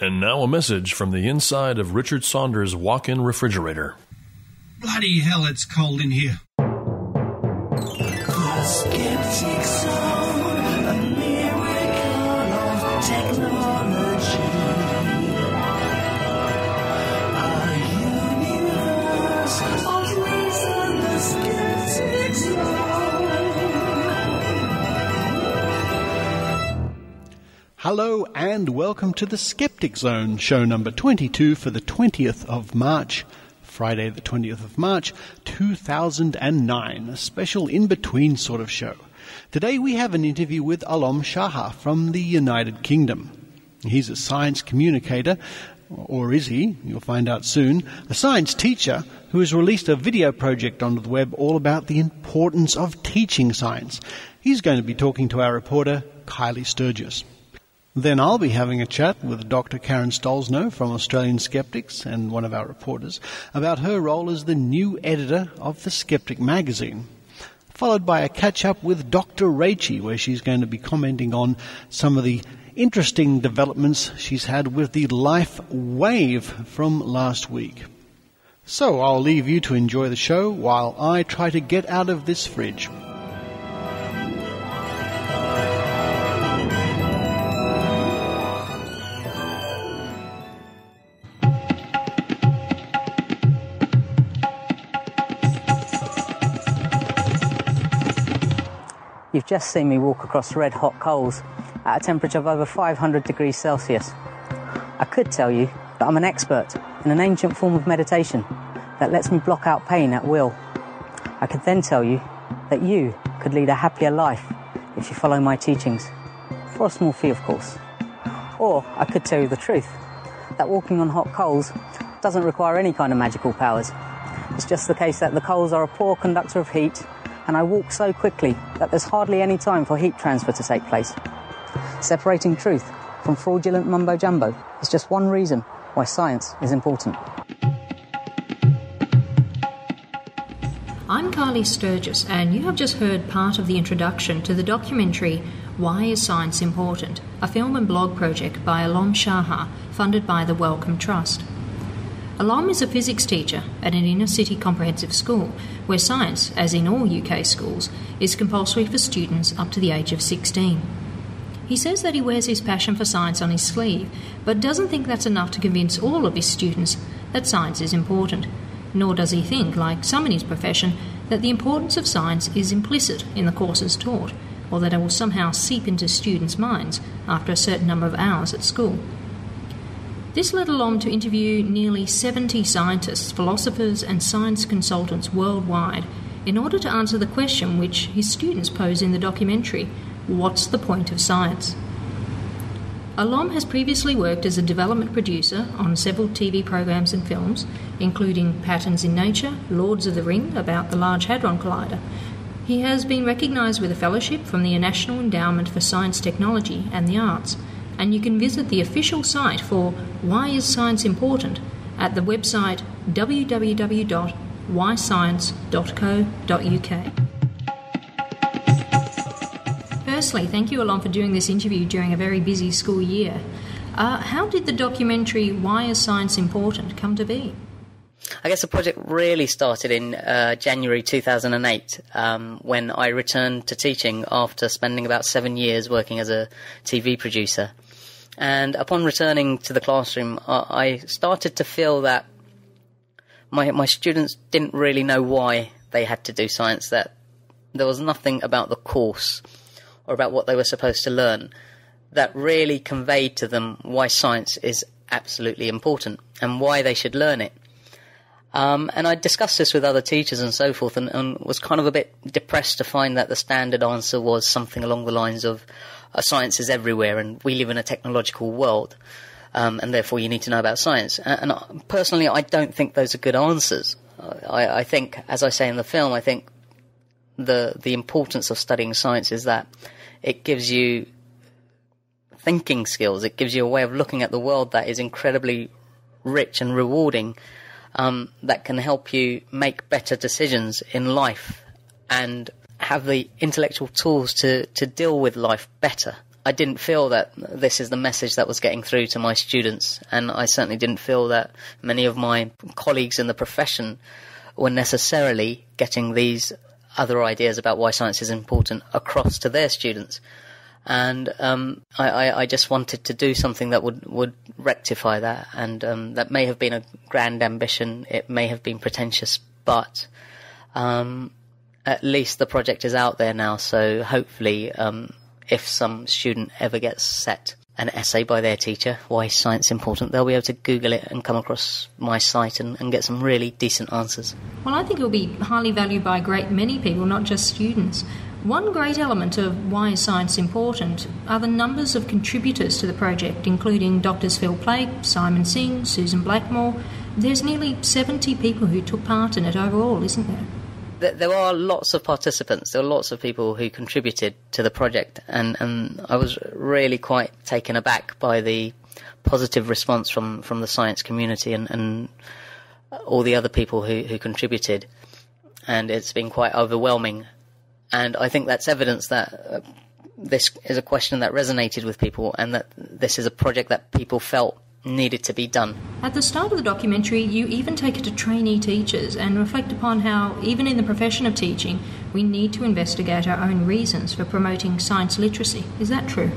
And now a message from the inside of Richard Saunders' walk-in refrigerator. Bloody hell, it's cold in here. The Skeptic Zone, a miracle of technology. A universe of reason, the Skeptic Zone. Hello and welcome to the Skeptic Zone, show number 22 for the 20th of March, Friday the 20th of March, 2009, a special in-between sort of show. Today we have an interview with Alom Shaha from the United Kingdom. He's a science communicator, or is he? You'll find out soon. A science teacher who has released a video project onto the web all about the importance of teaching science. He's going to be talking to our reporter, Kylie Sturgis. Then I'll be having a chat with Dr. Karen Stolzno from Australian Skeptics and one of our reporters about her role as the new editor of the Skeptic magazine, followed by a catch-up with Dr. Raichi, where she's going to be commenting on some of the interesting developments she's had with the life wave from last week. So I'll leave you to enjoy the show while I try to get out of this fridge. You've just seen me walk across red-hot coals at a temperature of over 500 degrees Celsius. I could tell you that I'm an expert in an ancient form of meditation that lets me block out pain at will. I could then tell you that you could lead a happier life if you follow my teachings, for a small fee, of course. Or I could tell you the truth, that walking on hot coals doesn't require any kind of magical powers. It's just the case that the coals are a poor conductor of heat, and I walk so quickly that there's hardly any time for heat transfer to take place. Separating truth from fraudulent mumbo-jumbo is just one reason why science is important. I'm Kylie Sturgis, and you have just heard part of the introduction to the documentary Why is Science Important?, a film and blog project by Alom Shaha, funded by the Wellcome Trust. Alom is a physics teacher at an inner-city comprehensive school where science, as in all UK schools, is compulsory for students up to the age of 16. He says that he wears his passion for science on his sleeve, but doesn't think that's enough to convince all of his students that science is important. Nor does he think, like some in his profession, that the importance of science is implicit in the courses taught, or that it will somehow seep into students' minds after a certain number of hours at school. This led Alom to interview nearly 70 scientists, philosophers and science consultants worldwide in order to answer the question which his students pose in the documentary, what's the point of science? Alom has previously worked as a development producer on several TV programs and films, including Patterns in Nature, Lords of the Ring, about the Large Hadron Collider. He has been recognised with a fellowship from the National Endowment for Science, Technology and the Arts, and you can visit the official site for Why is Science Important at the website www.whyscience.co.uk. Firstly, thank you, Alom, for doing this interview during a very busy school year. How did the documentary Why is Science Important come to be? I guess the project really started in January 2008 when I returned to teaching after spending about 7 years working as a TV producer. And upon returning to the classroom, I started to feel that my students didn't really know why they had to do science, that there was nothing about the course or about what they were supposed to learn that really conveyed to them why science is absolutely important and why they should learn it. And I discussed this with other teachers and so forth, and was kind of a bit depressed to find that the standard answer was something along the lines of science is everywhere and we live in a technological world, and therefore you need to know about science. And personally, I don't think those are good answers. I think, as I say in the film, I think the importance of studying science is that it gives you thinking skills. It gives you a way of looking at the world that is incredibly rich and rewarding, that can help you make better decisions in life and have the intellectual tools to deal with life better I didn't feel that this is the message that was getting through to my students, and I certainly didn't feel that many of my colleagues in the profession were necessarily getting these other ideas about why science is important across to their students. And I just wanted to do something that would rectify that, and that may have been a grand ambition, it may have been pretentious, but at least the project is out there now, so hopefully if some student ever gets set an essay by their teacher, why is science important, they'll be able to Google it and come across my site and get some really decent answers. Well, I think it will be highly valued by a great many people, not just students. One great element of why is science important are the numbers of contributors to the project, including Drs. Phil Plake, Simon Singh, Susan Blackmore. There's nearly 70 people who took part in it overall, isn't there? There are lots of participants, there were lots of people who contributed to the project, and I was really quite taken aback by the positive response from the science community and all the other people who contributed, and it's been quite overwhelming. And I think that's evidence that this is a question that resonated with people, and that this is a project that people felt needed to be done. At the start of the documentary, you even take it to trainee teachers and reflect upon how, even in the profession of teaching, we need to investigate our own reasons for promoting science literacy. Is that true?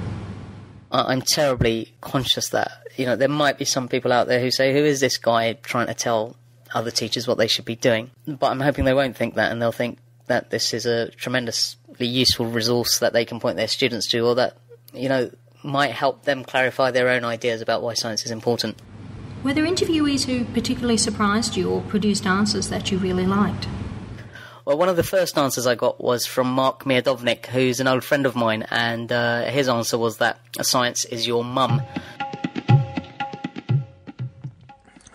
I'm terribly conscious that, there might be some people out there who say, who is this guy trying to tell other teachers what they should be doing? But I'm hoping they won't think that, and they'll think that this is a tremendously useful resource that they can point their students to, or that, might help them clarify their own ideas about why science is important. Were there interviewees who particularly surprised you or produced answers that you really liked? Well, one of the first answers I got was from Mark Miodovnik, who's an old friend of mine, and his answer was that science is your mum.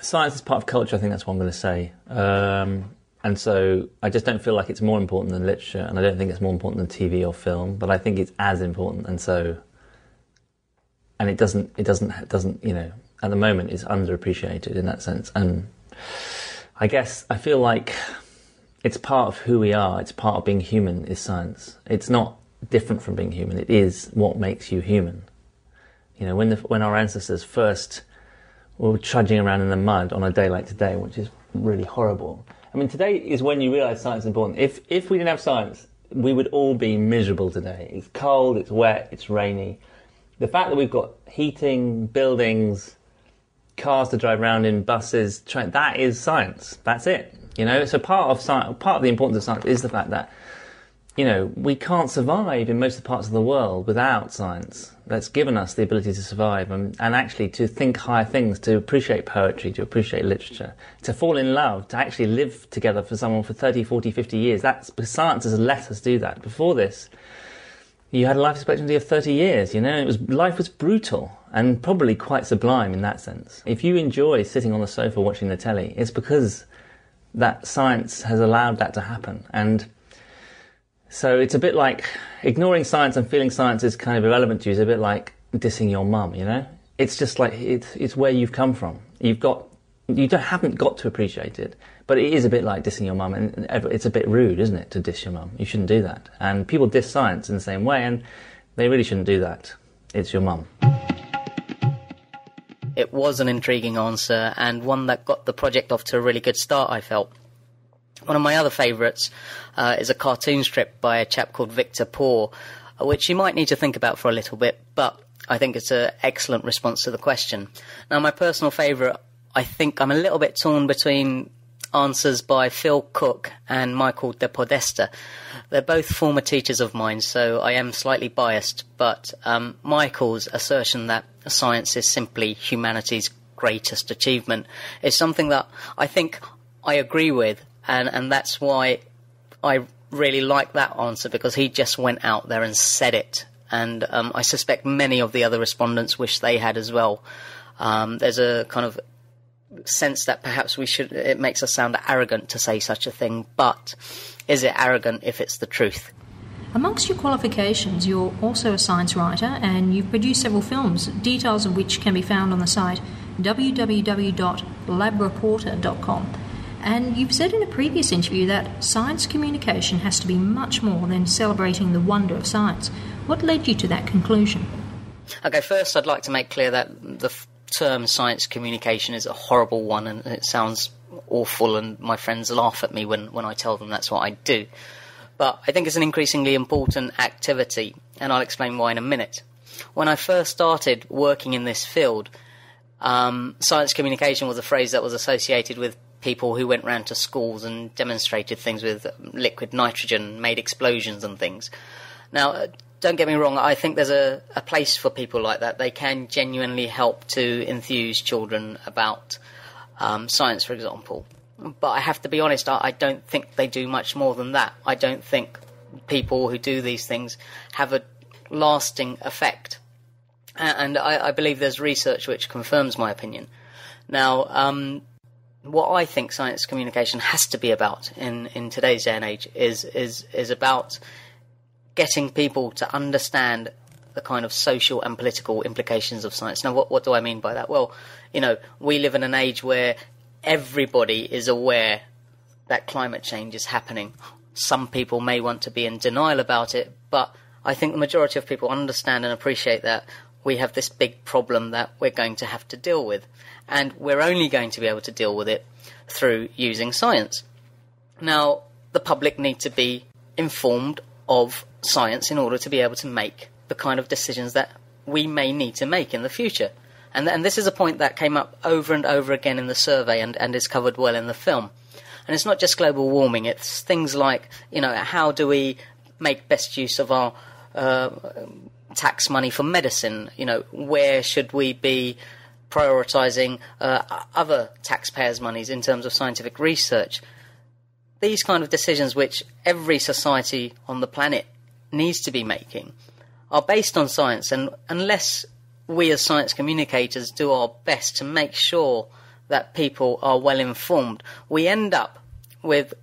Science is part of culture, I think that's what I'm going to say. And so I just don't feel like it's more important than literature, and I don't think it's more important than TV or film, but I think it's as important, and it doesn't, at the moment it's underappreciated in that sense. And I guess I feel like it's part of who we are, it's part of being human is science. It's not different from being human, it is what makes you human. When our ancestors first were trudging around in the mud on a day like today, which is really horrible. I mean, today is when you realise science is important. If we didn't have science, we would all be miserable today. It's cold, it's wet, it's rainy. The fact that we've got heating, buildings, cars to drive around in, buses, that is science. That's it. So part of the importance of science is the fact that, we can't survive in most of the parts of the world without science. That's given us the ability to survive and actually to think higher things, to appreciate poetry, to appreciate literature, to fall in love, to actually live together for someone for 30, 40, 50 years. Science has let us do that. Before this, you had a life expectancy of 30 years, life was brutal and probably quite sublime in that sense. If you enjoy sitting on the sofa watching the telly, it's because that science has allowed that to happen. And so it's a bit like ignoring science and feeling science is kind of irrelevant to you. It's a bit like dissing your mum, It's just like, it's where you've come from. You haven't got to appreciate it, but it is a bit like dissing your mum, and it's a bit rude, isn't it, to diss your mum? You shouldn't do that. And people diss science in the same way, and they really shouldn't do that. It's your mum. It was an intriguing answer, and one that got the project off to a really good start, I felt. One of my other favourites is a cartoon strip by a chap called Victor Poor, which you might need to think about for a little bit, but I think it's an excellent response to the question. Now, my personal favourite, I think I'm a little bit torn between answers by Phil Cook and Michael de Podesta. They're both former teachers of mine, so I am slightly biased, but Michael's assertion that science is simply humanity's greatest achievement is something that I think I agree with, and that's why I really like that answer, because he just went out there and said it, and I suspect many of the other respondents wish they had as well. There's a kind of sense that perhaps it makes us sound arrogant to say such a thing, but is it arrogant if it's the truth? Amongst your qualifications, you're also a science writer, and you've produced several films, details of which can be found on the site www.labreporter.com. And you've said in a previous interview that science communication has to be much more than celebrating the wonder of science. What led you to that conclusion? Okay, first I'd like to make clear that the term science communication is a horrible one, and it sounds awful, and my friends laugh at me when I tell them that's what I do. But I think it's an increasingly important activity, and I'll explain why in a minute. When I first started working in this field, science communication was a phrase that was associated with people who went round to schools and demonstrated things with liquid nitrogen, made explosions and things. Now, don't get me wrong, I think there's a place for people like that. They can genuinely help to enthuse children about science, for example. But I have to be honest, I don't think they do much more than that. I don't think people who do these things have a lasting effect. And I believe there's research which confirms my opinion. Now, what I think science communication has to be about in today's day and age is about getting people to understand the kind of social and political implications of science. Now, what do I mean by that? Well, we live in an age where everybody is aware that climate change is happening. Some people may want to be in denial about it, but I think the majority of people understand and appreciate that we have this big problem that we're going to have to deal with. And we're only going to be able to deal with it through using science. Now, the public need to be informed of science in order to be able to make the kind of decisions that we may need to make in the future. And this is a point that came up over and over again in the survey and is covered well in the film. And it's not just global warming, it's things like, how do we make best use of our tax money for medicine? Where should we be prioritising other taxpayers' monies in terms of scientific research? These kind of decisions which every society on the planet needs to be making are based on science, and unless we as science communicators do our best to make sure that people are well informed, we end up with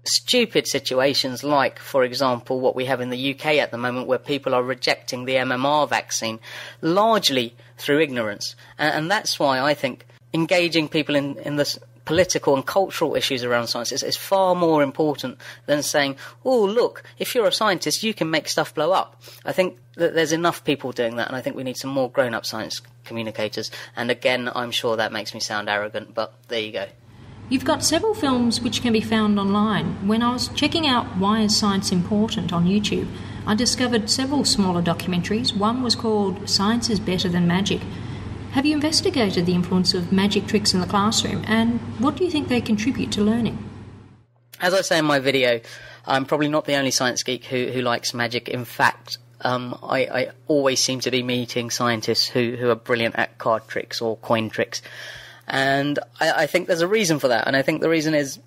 stupid situations like, for example, what we have in the UK at the moment, where people are rejecting the MMR vaccine largely through ignorance. And that's why I think engaging people in this political and cultural issues around science is far more important than saying, oh, look, if you're a scientist, you can make stuff blow up. I think that there's enough people doing that, and I think we need some more grown-up science communicators. And again, I'm sure that makes me sound arrogant, but there you go. You've got several films which can be found online. When I was checking out Why is Science Important on YouTube, I discovered several smaller documentaries. One was called Science is Better Than Magic. Have you investigated the influence of magic tricks in the classroom, and what do you think they contribute to learning? As I say in my video, I'm probably not the only science geek who likes magic. In fact, I always seem to be meeting scientists who are brilliant at card tricks or coin tricks. And I think there's a reason for that, and I think the reason is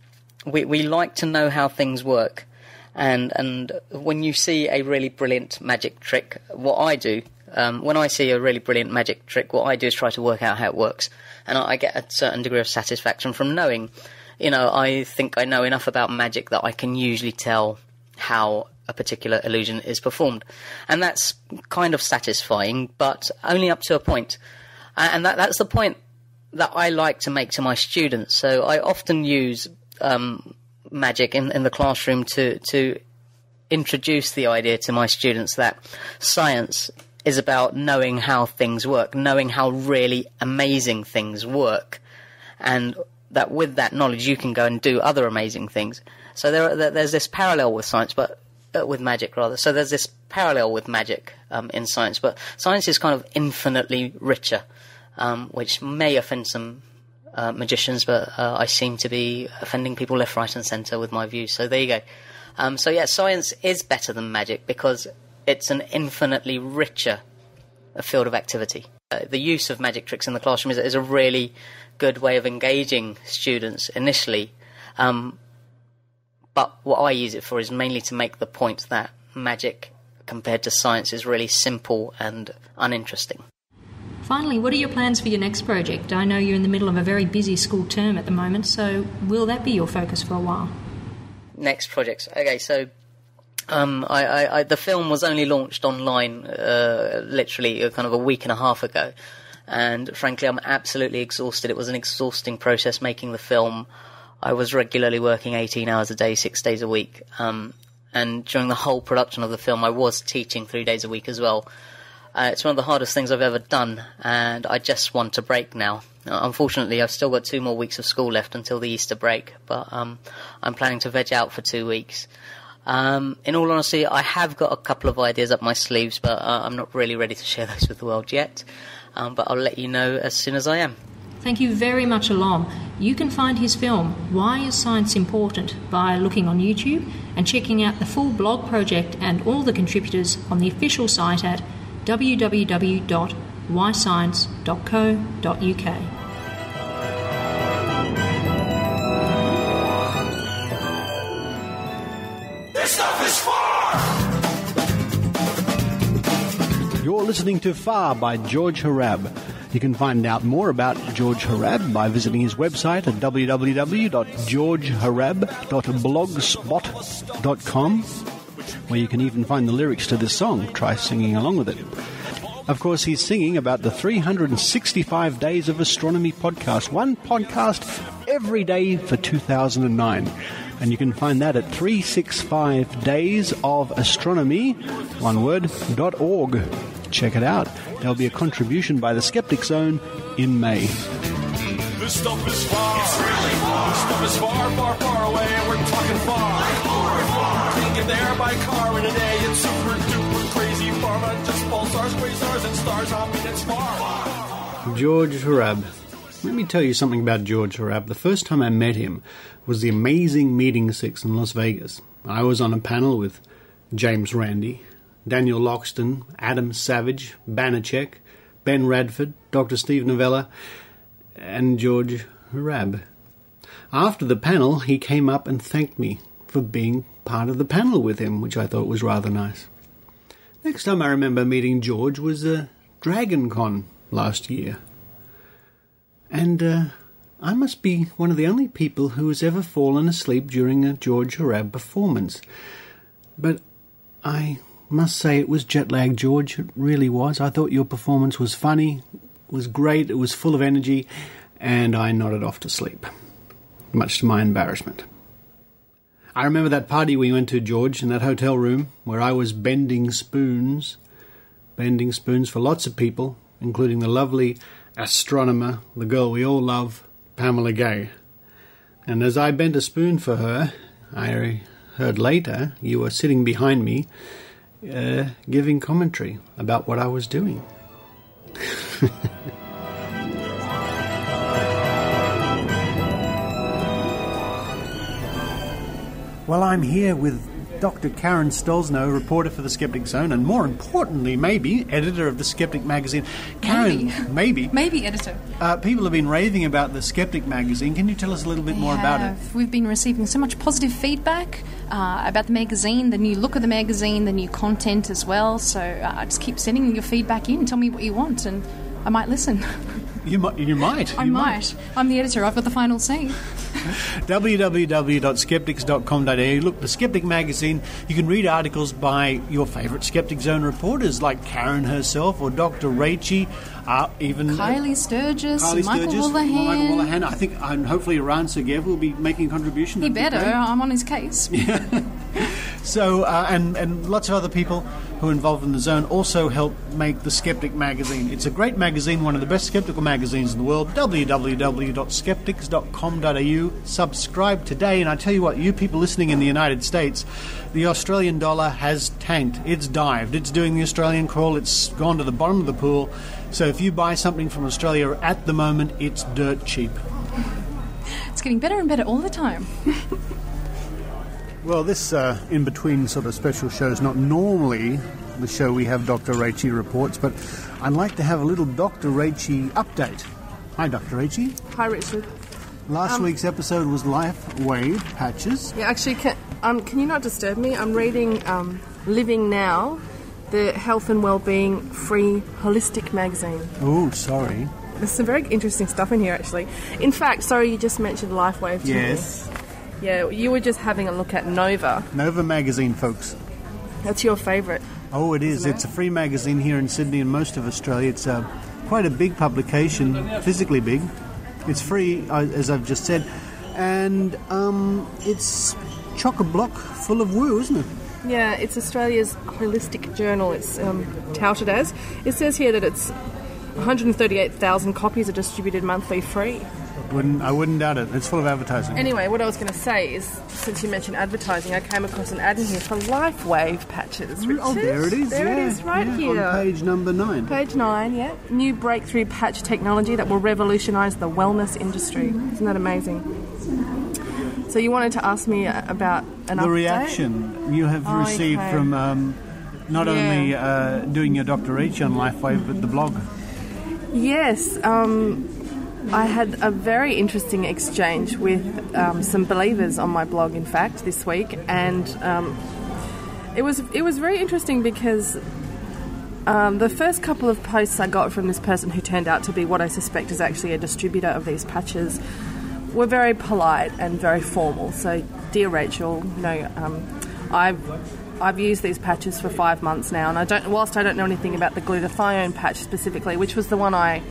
we like to know how things work. And when you see a really brilliant magic trick, what I do, when I see a really brilliant magic trick, what I do is try to work out how it works. And I get a certain degree of satisfaction from knowing. I think I know enough about magic that I can usually tell how a particular illusion is performed. And that's kind of satisfying, but only up to a point. And that's the point that I like to make to my students. So I often use magic in the classroom to introduce the idea to my students that science is about knowing how things work, knowing how really amazing things work, and that with that knowledge you can go and do other amazing things. So there's this parallel with science, but with magic rather. So there's this parallel with magic in science, but science is kind of infinitely richer, which may offend some magicians, but I seem to be offending people left, right and centre with my views. So there you go. So yeah, science is better than magic because it's an infinitely richer field of activity. The use of magic tricks in the classroom is a really good way of engaging students initially. But what I use it for is mainly to make the point that magic compared to science is really simple and uninteresting. Finally, what are your plans for your next project? I know you're in the middle of a very busy school term at the moment, so will that be your focus for a while? Next projects. Okay, so the film was only launched online literally kind of a week and a half ago, and frankly I'm absolutely exhausted. It was an exhausting process making the film. I was regularly working 18 hours a day, 6 days a week, and during the whole production of the film I was teaching 3 days a week as well. It's one of the hardest things I've ever done, and I just want a break now. Unfortunately, I've still got 2 more weeks of school left until the Easter break, but I'm planning to veg out for 2 weeks. In all honesty, I have got a couple of ideas up my sleeves, but I'm not really ready to share those with the world yet. But I'll let you know as soon as I am. Thank you very much, Alom. You can find his film, Why is Science Important?, by looking on YouTube and checking out the full blog project and all the contributors on the official site at www.whyscience.co.uk. This stuff is far! You're listening to Far by George Harab. You can find out more about George Harab by visiting his website at www.georgeharab.blogspot.com, where you can even find the lyrics to this song. Try singing along with it. Of course, he's singing about the 365 Days of Astronomy podcast, one podcast every day for 2009. And you can find that at 365daysofastronomy.org. Check it out. There'll be a contribution by the Skeptic Zone in May. This stuff is far. It's really far. This stuff is far, far, far away, and we're talking far. Like far. Can't get there by car in a day. It's super duper crazy far, but just pulsars, quasars, and stars. I mean, it's far. George Harab. Let me tell you something about George Harab. The first time I met him was the amazing Meeting 6 in Las Vegas. I was on a panel with James Randi, Daniel Loxton, Adam Savage, Banachek, Ben Radford, Dr. Steve Novella, and George Harab. After the panel, he came up and thanked me for being part of the panel with him, which I thought was rather nice. Next time I remember meeting George was Dragon Con last year. And I must be one of the only people who has ever fallen asleep during a George Harab performance. But I must say it was jet-lag, George. It really was. I thought your performance was funny, was great, it was full of energy, and I nodded off to sleep, much to my embarrassment. I remember that party we went to, George, in that hotel room, where I was bending spoons for lots of people, including the lovely astronomer, the girl we all love, Pamela Gay. And as I bent a spoon for her, I heard later you were sitting behind me, giving commentary about what I was doing. Well, I'm here with Dr. Karen Stolzno, reporter for the Skeptic Zone, and more importantly, maybe, editor of the Skeptic magazine. Karen, maybe editor. People have been raving about the Skeptic magazine. Can you tell us a little bit more about it? We've been receiving so much positive feedback about the magazine, the new look of the magazine, the new content as well. So just keep sending your feedback in. Tell me what you want, and I might listen. You might. I might. I'm the editor. I've got the final say. www.skeptics.com.au. Look, the Skeptic magazine, you can read articles by your favourite Skeptic Zone reporters like Karen herself or Dr. Raichi, even Kylie Sturgis, Michael Woollahan. I think, and hopefully Iran Sergeyev will be making a contribution. He better. I'm on his case. So, and lots of other people who are involved in the Zone also help make the Skeptic magazine. It's a great magazine, one of the best skeptical magazines in the world. www.skeptics.com.au. Subscribe today. And I tell you what, you people listening in the United States, the Australian dollar has tanked. It's dived. It's doing the Australian crawl. It's gone to the bottom of the pool. So if you buy something from Australia at the moment, it's dirt cheap. It's getting better and better all the time. Well, this in-between sort of special show is not normally the show we have Dr. Raichi reports, but I'd like to have a little Dr. Raichi update. Hi, Dr. Raichi. Hi, Richard. Last week's episode was Life Wave Patches. Yeah, actually, can you not disturb me? I'm reading Living Now, the Health and Wellbeing Free Holistic magazine. Oh, sorry. There's some very interesting stuff in here, actually. In fact, sorry, you just mentioned Life Wave to me. Yes. Yeah, you were just having a look at Nova. Nova magazine, folks. That's your favourite. Oh, it is. It's a free magazine here in Sydney and most of Australia. It's quite a big publication, physically big. It's free, as I've just said. And it's chock-a-block full of woo, isn't it? Yeah, it's Australia's holistic journal, it's touted as. It says here that it's 138,000 copies are distributed monthly free. I wouldn't doubt it. It's full of advertising. Anyway, what I was going to say is, since you mentioned advertising, I came across an ad in here for LifeWave patches. Richard. Oh, there it is. There it is, right here. On page number 9. Page 9, yeah. New breakthrough patch technology that will revolutionise the wellness industry. Isn't that amazing? So you wanted to ask me about an update? The reaction you have received from not only doing your doctorate on LifeWave, but the blog. Yes, I had a very interesting exchange with some believers on my blog, in fact, this week, and it was very interesting because the first couple of posts I got from this person, who turned out to be what I suspect is actually a distributor of these patches, were very polite and very formal. So, dear Rachel, I've used these patches for 5 months now, and whilst I don't know anything about the glutathione patch specifically, which was the one I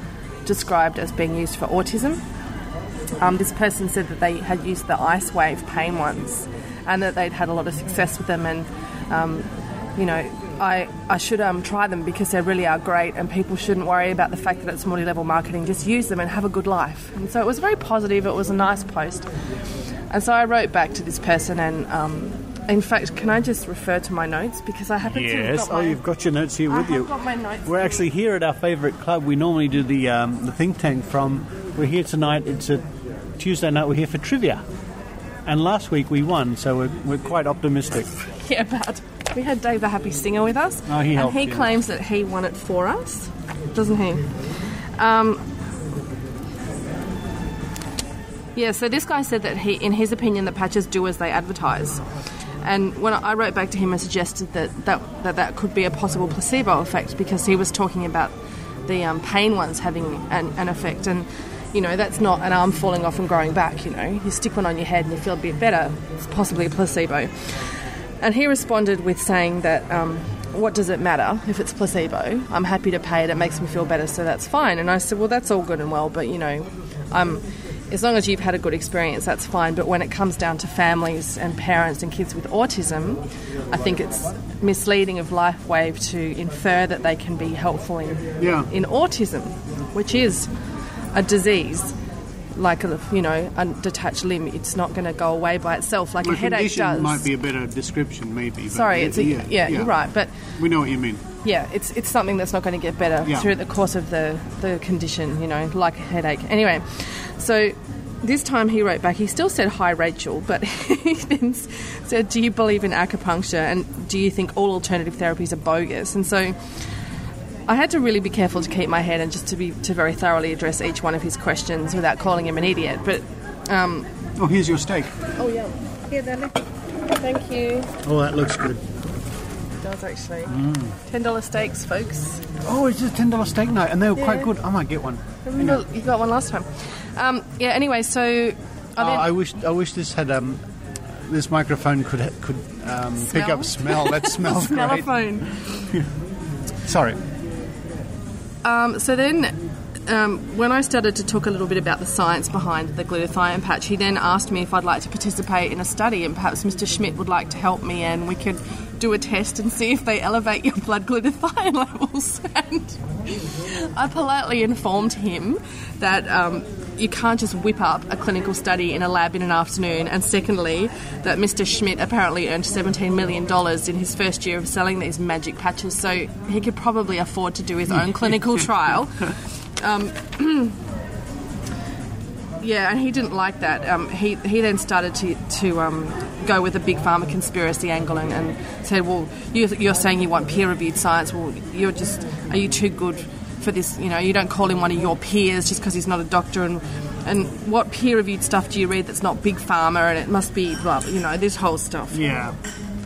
described as being used for autism, this person said that they had used the ice wave pain ones and that they'd had a lot of success with them, and I should try them because they really are great, and people shouldn't worry about the fact that it's multi-level marketing. Just use them and have a good life. And so it was very positive. It was a nice post, and so I wrote back to this person, and in fact, can I just refer to my notes, because I happen to have got you've got your notes here with you. I've got my notes. We're actually here at our favourite club. We normally do the think tank from. We're here tonight. It's a Tuesday night. We're here for trivia, and last week we won, so we're quite optimistic. Yeah, but we had Dave the Happy Singer with us, and he claims that he won it for us, doesn't he? Yeah. So this guy said that in his opinion, the patches do as they advertise. And when I wrote back to him and suggested that could be a possible placebo effect, because he was talking about the pain ones having an effect, and that's not an arm falling off and growing back. You stick one on your head and you feel a bit better. It's possibly a placebo. And he responded with saying that what does it matter if it's placebo? I'm happy to pay it. It makes me feel better, so that's fine. And I said, well, that's all good and well, but as long as you've had a good experience, that's fine. But when it comes down to families and parents and kids with autism, I think it's misleading of LifeWave to infer that they can be helpful in autism, which is a disease, like a detached limb. It's not going to go away by itself like a headache does. Might be a better description, maybe. Sorry, you're right, but we know what you mean. Yeah, it's something that's not going to get better through the course of the condition, like a headache. Anyway, so this time he wrote back. He still said, "Hi, Rachel," but he then said, "Do you believe in acupuncture, and do you think all alternative therapies are bogus?" And so I had to really be careful to keep my head and just to very thoroughly address each one of his questions without calling him an idiot. But here's your steak. Oh yeah, here, darling. Thank you. Oh, that looks good. It does actually. $10 steaks, folks. Oh, it's just $10 steak night, and they were quite good. I might get one. Remember, you got one last time. Anyway, so I wish this had this microphone could pick up smell. That smells great. Smellophone. Sorry. So then, when I started to talk a little bit about the science behind the glutathione patch, he then asked me if I'd like to participate in a study, and perhaps Mr. Schmidt would like to help me, and we could do a test and see if they elevate your blood glutathione levels. And I politely informed him that you can't just whip up a clinical study in a lab in an afternoon, and secondly, that Mr. Schmidt apparently earned $17 million in his first year of selling these magic patches, so he could probably afford to do his own clinical trial. And he didn't like that. He then started to go with a big pharma conspiracy angle and said, well, you're saying you want peer-reviewed science. Well, are you too good for this? You don't call him one of your peers just because he's not a doctor. And what peer-reviewed stuff do you read that's not big pharma? And it must be, this whole stuff. Yeah.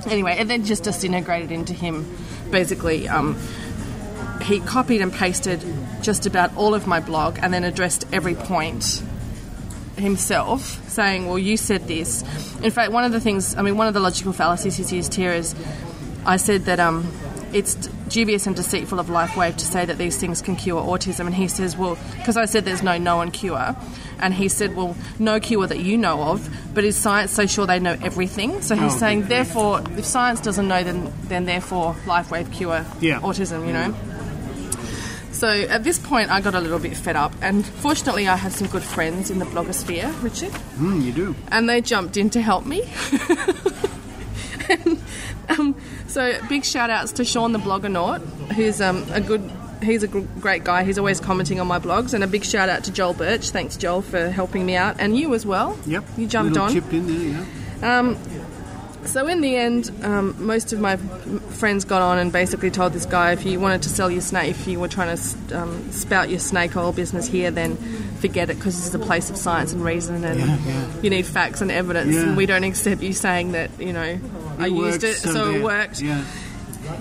Anyway, and then just disintegrated into him. Basically, he copied and pasted just about all of my blog and then addressed every point himself, saying, well, you said this. In fact, one of the logical fallacies he's used here is I said that dubious and deceitful of LifeWave to say that these things can cure autism. And he says, well, because I said there's no known cure, and he said, well, no cure that you know of, but is science so sure they know everything? So he's saying, therefore, if science doesn't know, then therefore LifeWave cure autism, you know? So at this point, I got a little bit fed up, and fortunately, I have some good friends in the blogosphere, Richard. You do. And they jumped in to help me. So big shout outs to Sean the Bloggernaut, who's he's a great guy. He's always commenting on my blogs, and a big shout out to Joel Birch. Thanks, Joel, for helping me out, and you as well. Yep, you jumped on. Chipped in there, yeah. So in the end, most of my friends got on and basically told this guy, if you wanted to sell your snake, if you were trying to spout your snake oil business here, then forget it, because this is a place of science and reason, and you need facts and evidence, and we don't accept you saying that, you know, I used it, so it worked.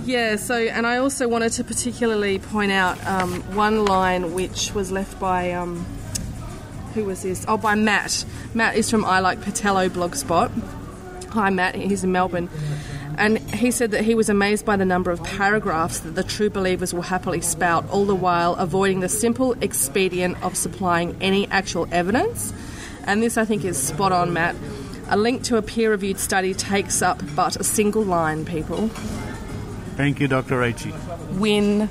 Yeah, so, and I also wanted to particularly point out one line which was left by, who was this? Oh, by Matt. Matt is from I Like Patello Blogspot. Hi, Matt. He's in Melbourne. And he said that he was amazed by the number of paragraphs that the true believers will happily spout, all the while avoiding the simple expedient of supplying any actual evidence. And this, I think, is spot on, Matt. A link to a peer-reviewed study takes up but a single line, people. Thank you, Dr. Raichi. Win.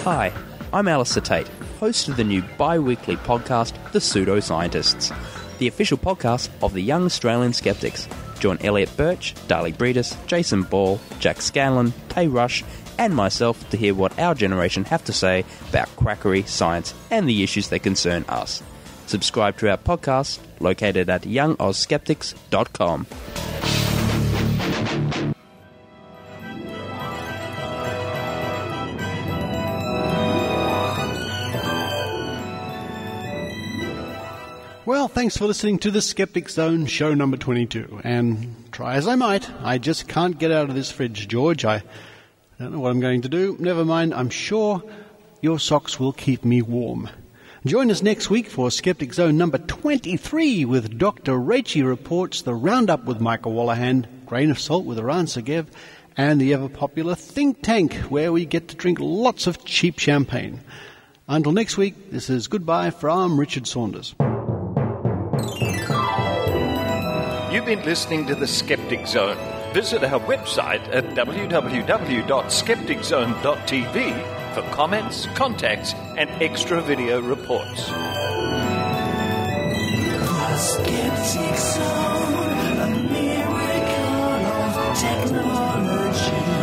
Hi, I'm Alistair Tate, host of the new bi-weekly podcast, The Pseudoscientists, the official podcast of the Young Australian Skeptics. Join Elliot Birch, Darley Breedis, Jason Ball, Jack Scanlon, Tay Rush, and myself to hear what our generation have to say about quackery, science, and the issues that concern us. Subscribe to our podcast, located at youngozskeptics.com. Well, thanks for listening to the Skeptic Zone, show number 22. And try as I might, I just can't get out of this fridge, George. I don't know what I'm going to do. Never mind, I'm sure your socks will keep me warm. Join us next week for Skeptic Zone number 23 with Dr. Raichi Reports, the Roundup with Michael Wallahan, Grain of Salt with Iran Segev, and the ever-popular Think Tank, where we get to drink lots of cheap champagne. Until next week, this is goodbye from Richard Saunders. You've been listening to The Skeptic Zone. Visit our website at www.skepticzone.tv for comments, contacts, and extra video reports. The Skeptic Zone, a miracle of technology.